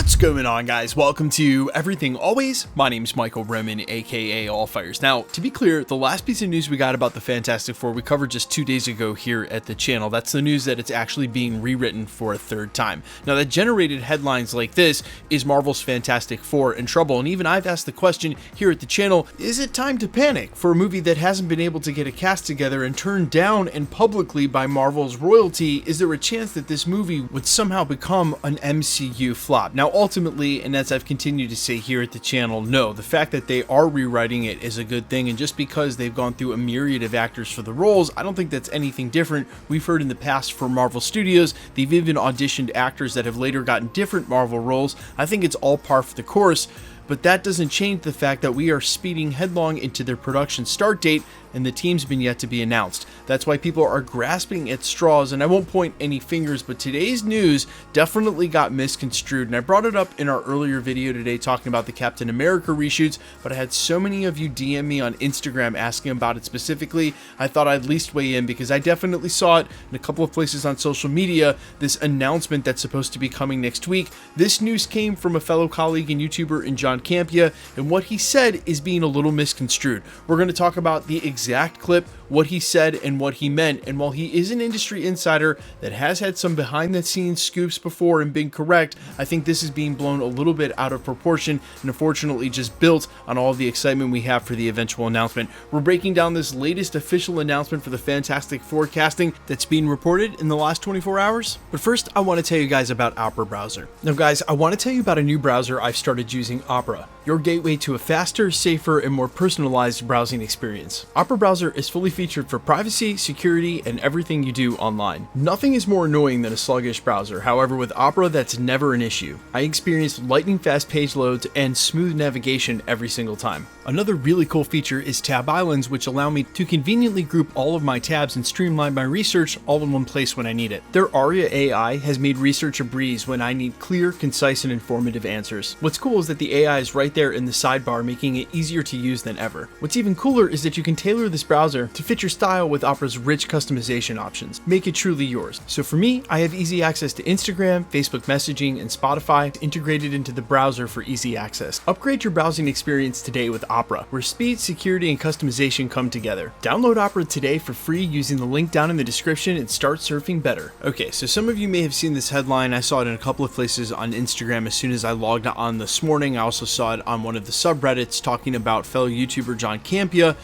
What's going on, guys? Welcome to Everything Always. My name's Michael Roman, aka Allfires. Now, to be clear, the last piece of news we got about the Fantastic Four we covered just 2 days ago here at the channel. That's the news that it's actually being rewritten for a third time. Now, that generated headlines like this: is Marvel's Fantastic Four in trouble? And even I've asked the question here at the channel, is it time to panic for a movie that hasn't been able to get a cast together and turned down and publicly by Marvel's royalty? Is there a chance that this movie would somehow become an MCU flop? Now, ultimately, and as I've continued to say here at the channel, no, the fact that they are rewriting it is a good thing, and just because they've gone through a myriad of actors for the roles, I don't think that's anything different. We've heard in the past for Marvel Studios, they've even auditioned actors that have later gotten different Marvel roles. I think it's all par for the course, but that doesn't change the fact that we are speeding headlong into their production start date, and the team's been yet to be announced. That's why people are grasping at straws, and I won't point any fingers, but today's news definitely got misconstrued, and I brought it up in our earlier video today talking about the Captain America reshoots, but I had so many of you DM me on Instagram asking about it specifically, I thought I'd at least weigh in because I definitely saw it in a couple of places on social media, this announcement that's supposed to be coming next week. This news came from a fellow colleague and YouTuber in John Campea, and what he said is being a little misconstrued. We're going to talk about the exact clip, what he said and what he meant, and while he is an industry insider that has had some behind the scenes scoops before and been correct, I think this is being blown a little bit out of proportion and unfortunately just built on all of the excitement we have for the eventual announcement. We're breaking down this latest official announcement for the Fantastic Four casting that's being reported in the last 24 hours. But first, I want to tell you guys about Opera Browser. Now guys, I want to tell you about a new browser I've started using, Opera, your gateway to a faster, safer, and more personalized browsing experience. Opera Browser is fully featured for privacy, security, and everything you do online. Nothing is more annoying than a sluggish browser. However, with Opera, that's never an issue. I experienced lightning fast page loads and smooth navigation every single time. Another really cool feature is tab islands, which allow me to conveniently group all of my tabs and streamline my research all in one place when I need it. Their Aria AI has made research a breeze when I need clear, concise, and informative answers. What's cool is that the AI is right there in the sidebar, making it easier to use than ever. What's even cooler is that you can tailor this browser to fit your style with Opera's rich customization options. Make it truly yours. So for me, I have easy access to Instagram, Facebook messaging, and Spotify integrated into the browser for easy access. Upgrade your browsing experience today with Opera, where speed, security, and customization come together. Download Opera today for free using the link down in the description and start surfing better. Okay, so some of you may have seen this headline. I saw it in a couple of places on Instagram as soon as I logged on this morning. I also saw it on one of the subreddits talking about fellow YouTuber John Campea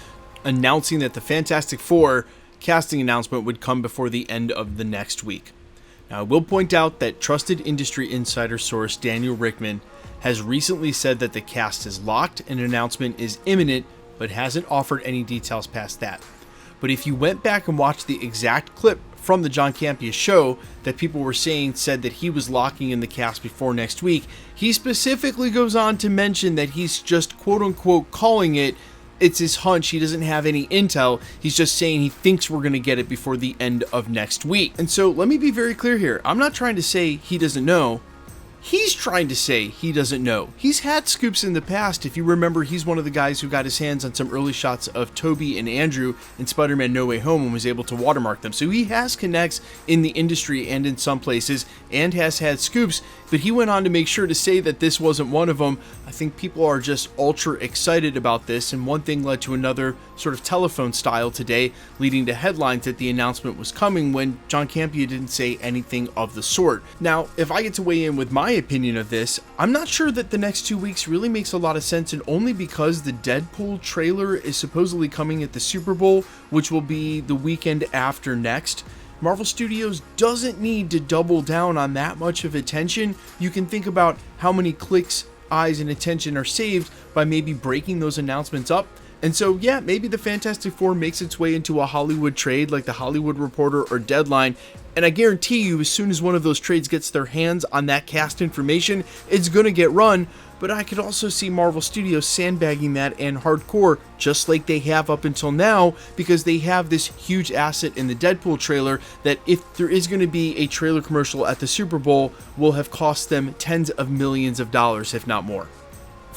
announcing that the Fantastic Four casting announcement would come before the end of the next week. Now, I will point out that trusted industry insider source Daniel Rickman has recently said that the cast is locked and an announcement is imminent, but hasn't offered any details past that. But if you went back and watched the exact clip from the John Campea show that people were saying said that he was locking in the cast before next week, he specifically goes on to mention that he's just quote-unquote calling it. It's his hunch. He doesn't have any intel. He's just saying he thinks we're going to get it before the end of next week. And so let me be very clear here. I'm not trying to say he doesn't know. He's trying to say he doesn't know. He's had scoops in the past. If you remember, he's one of the guys who got his hands on some early shots of Tobey and Andrew in Spider-Man No Way Home and was able to watermark them. So he has connects in the industry and in some places and has had scoops, but he went on to make sure to say that this wasn't one of them. I think people are just ultra excited about this, and one thing led to another, sort of telephone style today, leading to headlines that the announcement was coming when John Campea didn't say anything of the sort. Now, if I get to weigh in with my opinion of this, I'm not sure that the next 2 weeks really makes a lot of sense, and only because the Deadpool trailer is supposedly coming at the Super Bowl, which will be the weekend after next. Marvel Studios doesn't need to double down on that much of attention. You can think about how many clicks, eyes, and attention are saved by maybe breaking those announcements up. And so, yeah, maybe the Fantastic Four makes its way into a Hollywood trade like the Hollywood Reporter or Deadline, and I guarantee you as soon as one of those trades gets their hands on that cast information, it's going to get run. But I could also see Marvel Studios sandbagging that and hardcore, just like they have up until now, because they have this huge asset in the Deadpool trailer that if there is going to be a trailer commercial at the Super Bowl, will have cost them tens of millions of dollars, if not more.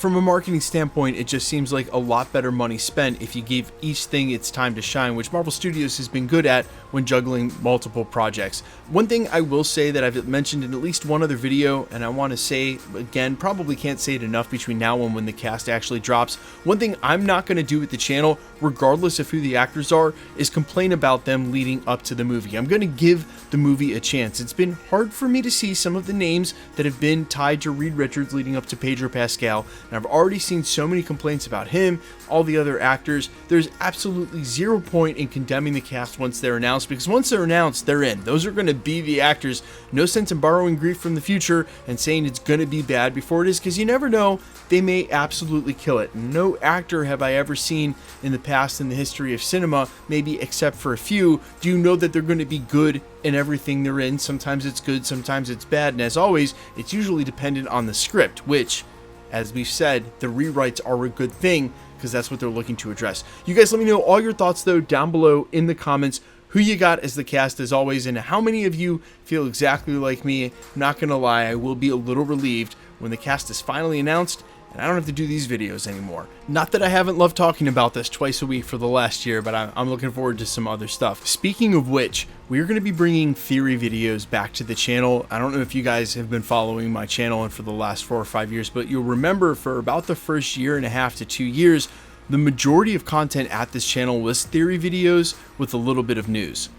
from a marketing standpoint, it just seems like a lot better money spent if you give each thing its time to shine, which Marvel Studios has been good at when juggling multiple projects. One thing I will say that I've mentioned in at least one other video, and I want to say again, probably can't say it enough between now and when the cast actually drops. One thing I'm not going to do with the channel, regardless of who the actors are, is complain about them leading up to the movie. I'm going to give the movie a chance. It's been hard for me to see some of the names that have been tied to Reed Richards leading up to Pedro Pascal, and I've already seen so many complaints about him, all the other actors. There's absolutely zero point in condemning the cast once they're announced, because once they're announced, they're in. Those are going to be the actors. No sense in borrowing grief from the future and saying it's going to be bad before it is, because you never know, they may absolutely kill it. No actor have I ever seen in the past in the history of cinema, maybe except for a few, do you know that they're going to be good in everything they're in. Sometimes it's good, sometimes it's bad, and as always, it's usually dependent on the script, which, as we've said, the rewrites are a good thing because that's what they're looking to address. You guys let me know all your thoughts though down below in the comments, who you got as the cast as always, and how many of you feel exactly like me. I'm not gonna lie, I will be a little relieved when the cast is finally announced and I don't have to do these videos anymore. Not that I haven't loved talking about this twice a week for the last year, but I'm looking forward to some other stuff. Speaking of which, we're going to be bringing theory videos back to the channel. I don't know if you guys have been following my channel and for the last 4 or 5 years, but you'll remember for about the first 1.5 to 2 years, the majority of content at this channel was theory videos with a little bit of news.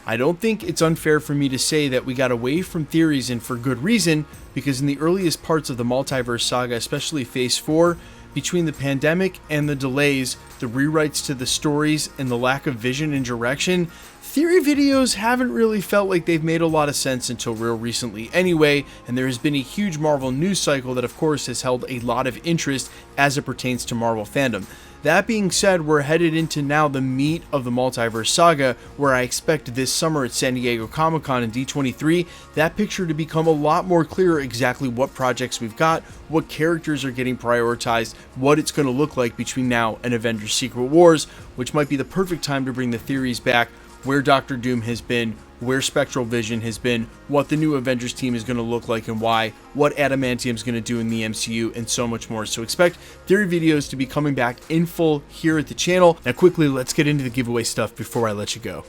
I don't think it's unfair for me to say that we got away from theories, and for good reason, because in the earliest parts of the multiverse saga, especially phase 4, between the pandemic and the delays, the rewrites to the stories, and the lack of vision and direction, theory videos haven't really felt like they've made a lot of sense until real recently anyway, and there has been a huge Marvel news cycle that of course has held a lot of interest as it pertains to Marvel fandom. That being said, we're headed into now the meat of the multiverse saga, where I expect this summer at San Diego Comic-Con and D23, that picture to become a lot more clear exactly what projects we've got, what characters are getting prioritized, what it's going to look like between now and Avengers Secret Wars, which might be the perfect time to bring the theories back, where Doctor Doom has been, where Spectral Vision has been, what the new Avengers team is going to look like and why, what Adamantium is going to do in the MCU, and so much more. So expect theory videos to be coming back in full here at the channel. Now quickly, let's get into the giveaway stuff before I let you go.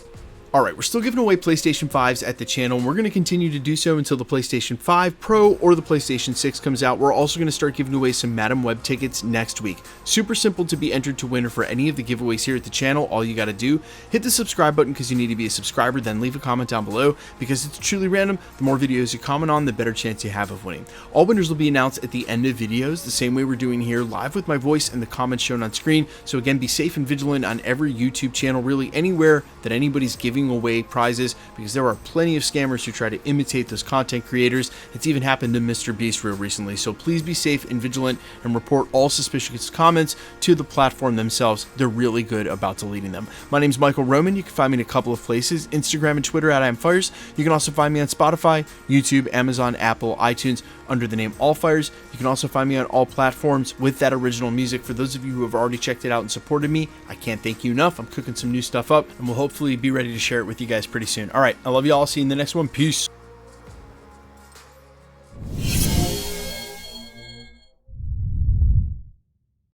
Alright, we're still giving away PlayStation 5s at the channel, and we're going to continue to do so until the PlayStation 5 Pro or the PlayStation 6 comes out. We're also going to start giving away some Madam Web tickets next week. Super simple to be entered to win for any of the giveaways here at the channel. All you got to do, hit the subscribe button because you need to be a subscriber, then leave a comment down below because it's truly random. The more videos you comment on, the better chance you have of winning. All winners will be announced at the end of videos, the same way we're doing here, live with my voice and the comments shown on screen. So again, be safe and vigilant on every YouTube channel, really anywhere that anybody's giving away prizes, because there are plenty of scammers who try to imitate those content creators. It's even happened to Mr. Beast real recently, so please be safe and vigilant and report all suspicious comments to the platform themselves. They're really good about deleting them. My name is Michael Roman. You can find me in a couple of places, Instagram and Twitter at IamFires. You can also find me on Spotify, YouTube, Amazon, Apple, iTunes under the name Allfires. You can also find me on all platforms with that original music. For those of you who have already checked it out and supported me, I can't thank you enough. I'm cooking some new stuff up and we'll hopefully be ready to share it with you guys pretty soon. All right, I love you all. See you in the next one. Peace.